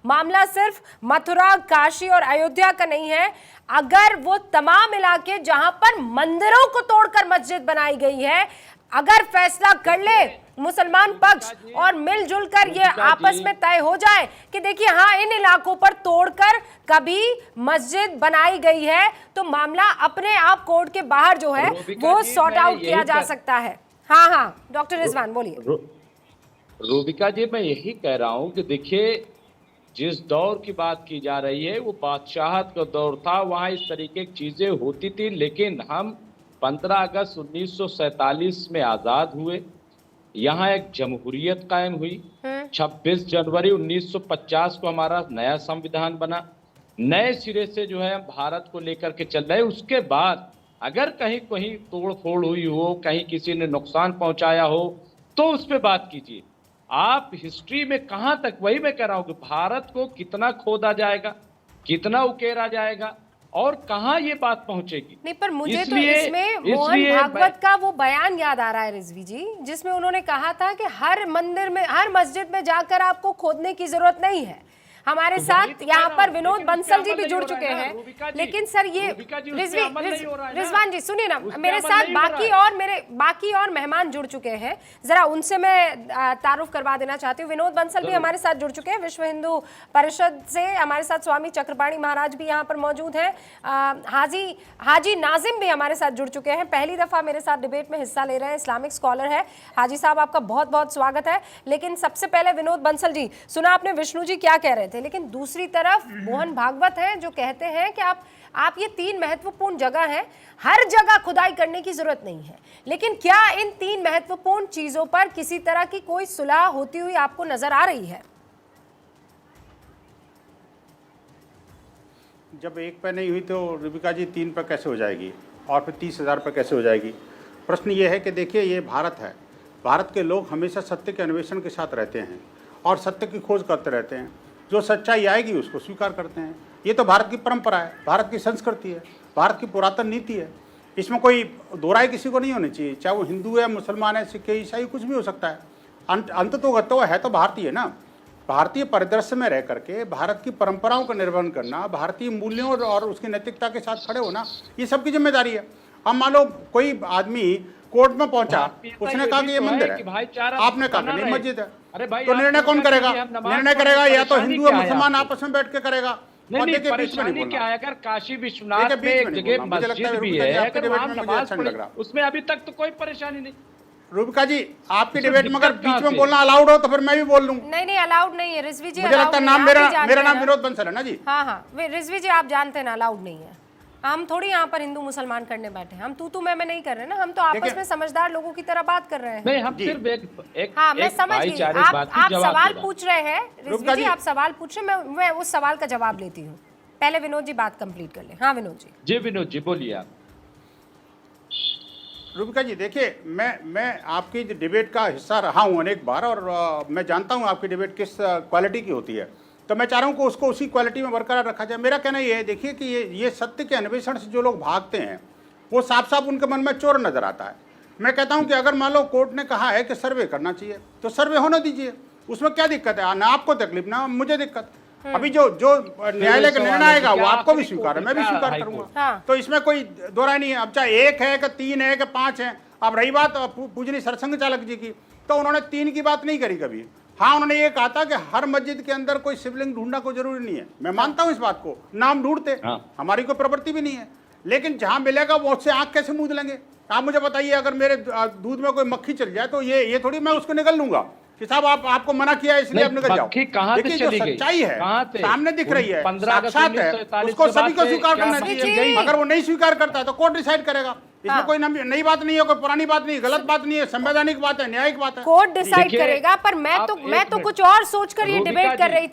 मामला सिर्फ मथुरा, काशी और अयोध्या का नहीं है। अगर वो तमाम इलाके जहां पर मंदिरों को तोड़कर मस्जिद बनाई गई है, अगर फैसला कर ले मुसलमान पक्ष और मिलजुल कर ये आपस में तय हो जाए कि देखिए हाँ इन इलाकों पर तोड़कर कभी मस्जिद बनाई गई है, तो मामला अपने आप कोर्ट के बाहर जो है वो सॉर्ट आउट किया जा सकता है। हाँ हाँ डॉक्टर रिजवान बोलिए। रूबिका जी, मैं यही कह रहा हूं कि देखिए जिस दौर की बात की जा रही है वो बादशाहत का दौर था, वहां इस तरीके की चीजें होती थी। लेकिन हम 15 अगस्त 1947 में आजाद हुए, यहाँ एक जमहूरियत कायम हुई। 26 जनवरी 1950 को हमारा नया संविधान बना, नए सिरे से जो है भारत को लेकर के चल रहे। उसके बाद अगर कहीं कहीं तोड़ फोड़ हुई हो, कहीं किसी ने नुकसान पहुंचाया हो, तो उस पर बात कीजिए। आप हिस्ट्री में कहां तक, वही मैं कह रहा हूं कि भारत को कितना खोदा जाएगा, कितना उकेरा जाएगा और कहां ये बात पहुंचेगी। नहीं, पर मुझे तो इसमें मोहन भागवत का वो बयान याद आ रहा है रिजवी जी, जिसमें उन्होंने कहा था कि हर मंदिर में, हर मस्जिद में जाकर आपको खोदने की जरूरत नहीं है। हमारे साथ यहाँ पर विनोद बंसल जी भी जुड़ चुके हैं। लेकिन सर ये रिजवान जी सुनिए ना, मेरे साथ बाकी और मेहमान जुड़ चुके हैं, जरा उनसे मैं तारुफ करवा देना चाहती हूँ। विनोद बंसल भी हमारे साथ जुड़ चुके हैं विश्व हिंदू परिषद से। हमारे साथ स्वामी चक्रपाणी महाराज भी यहाँ पर मौजूद हैं। हाजी नाजिम भी हमारे साथ जुड़ चुके हैं, पहली दफा मेरे साथ डिबेट में हिस्सा ले रहे हैं, इस्लामिक स्कॉलर है। हाजी साहब आपका बहुत बहुत स्वागत है। लेकिन सबसे पहले विनोद बंसल जी, सुना आपने विष्णु जी क्या कह रहे थे, लेकिन दूसरी तरफ मोहन भागवत हैं जो कहते हैं कि आप ये 3 महत्वपूर्ण जगह हैं, हर जगह खुदाई करने की जरूरत नहीं है। लेकिन क्या इन 3 महत्वपूर्ण चीजों पर किसी तरह की कोई सुलह होती हुई आपको नजर आ रही है? जब एक पे नहीं हुई तो रूबिका जी 3 पर कैसे हो जाएगी और फिर 30,000 पर कैसे हो जाएगी? प्रश्न ये है कि देखिए ये भारत है, भारत के लोग हमेशा सत्य के अन्वेषण के साथ रहते हैं और सत्य की खोज करते रहते हैं। जो सच्चाई आएगी उसको स्वीकार करते हैं। ये तो भारत की परंपरा है, भारत की संस्कृति है, भारत की पुरातन नीति है। इसमें कोई दो राय किसी को नहीं होनी चाहिए, चाहे वो हिंदू है, मुसलमान है, सिख है, ईसाई, कुछ भी हो सकता है। अंत तो गत्वा है तो भारतीय ना। भारतीय परिदृश्य में रह करके भारत की परंपराओं का निर्वहन करना, भारतीय मूल्यों और उसकी नैतिकता के साथ खड़े होना, ये सबकी जिम्मेदारी है। अब मान लो कोई आदमी कोर्ट में पहुंचा, उसने कहा कि ये मंदिर है, आपने कहा नहीं मस्जिद है, तो निर्णय कौन करेगा? निर्णय करेगा या तो हिंदू और मुसलमान आपस में बैठ के करेगा। नहीं, परेशानी क्या है, अगर काशी विश्वनाथ में एक जगह मस्जिद भी है, अगर वहां नमाज पढ़े, उसमें अभी तक तो कोई परेशानी नहीं। रूबिका जी आपकी डिबेट में अगर बीच में बोलना अलाउड हो तो फिर मैं भी बोल लूं। नहीं अलाउड नहीं है रिजवी जी, मुझे लगता है नाम मेरा नाम विनोद बंसल है ना जी। हाँ रिजवी जी आप जानते हैं ना, अलाउड नहीं है। हम थोड़ी यहाँ पर हिंदू मुसलमान करने बैठे हैं, हम तू मैं नहीं कर रहे ना, हम तो आपस में समझदार लोगों की तरह बात कर रहे हैं। नहीं, हम सिर्फ एक हाँ मैं समझ गई, आप सवाल पूछ रहे हैं रिजवी जी, आप सवाल पूछ रहे हैं, मैं उस सवाल का जवाब लेती हूँ। पहले विनोद जी बात कंप्लीट कर ले। हाँ विनोद जी। जी विनोद जी बोलिए आप। रूबिका जी देखिए, मैं आपकी डिबेट का हिस्सा रहा हूँ अनेक बार और मैं जानता हूँ आपकी डिबेट किस क्वालिटी की होती है, तो मैं चाह रहा हूँ कि उसको उसी क्वालिटी में बरकरार रखा जाए। मेरा कहना ये है, देखिए कि ये सत्य के अन्वेषण से जो लोग भागते हैं वो साफ साफ उनके मन में चोर नजर आता है। मैं कहता हूँ कि अगर मान लो कोर्ट ने कहा है कि सर्वे करना चाहिए तो सर्वे होने दीजिए, उसमें क्या दिक्कत है? ना आपको तकलीफ ना मुझे दिक्कत। अभी जो न्यायालय का निर्णय आएगा वो आपको भी स्वीकार है, मैं भी स्वीकार करूंगा, तो इसमें कोई दो राय नहीं है। अब चाहे 1 है कि 3 है कि 5 है। अब रही बात पूजनी सरसंघ चालक जी की, तो उन्होंने 3 की बात नहीं करी कभी। हाँ उन्होंने ये कहा था कि हर मस्जिद के अंदर कोई शिवलिंग ढूंढना कोई जरूरी नहीं है, मैं मानता हूँ इस बात को, नाम ढूंढते हमारी कोई प्रवृत्ति भी नहीं है, लेकिन जहां मिलेगा वो उससे आंख कैसे मूंद लेंगे? आप मुझे बताइए, अगर मेरे दूध में कोई मक्खी चल जाए तो ये थोड़ी मैं उसको निकल लूंगा कि साहब आपको मना किया है इसलिए आप निकल जाओ। देखिए जो सच्चाई है सामने दिख रही है, साक्षात है, उसको सभी को स्वीकार करना चाहिए। अगर वो नहीं स्वीकार करता है तो कोर्ट डिसाइड करेगा। इसमें कोई नई बात नहीं है, कोई पुरानी बात नहीं है, गलत बात नहीं है, संवैधानिक बात है, न्यायिक बात है, कोर्ट डिसाइड करेगा। पर मैं तो कुछ और सोचकर ये डिबेट कर रही थी।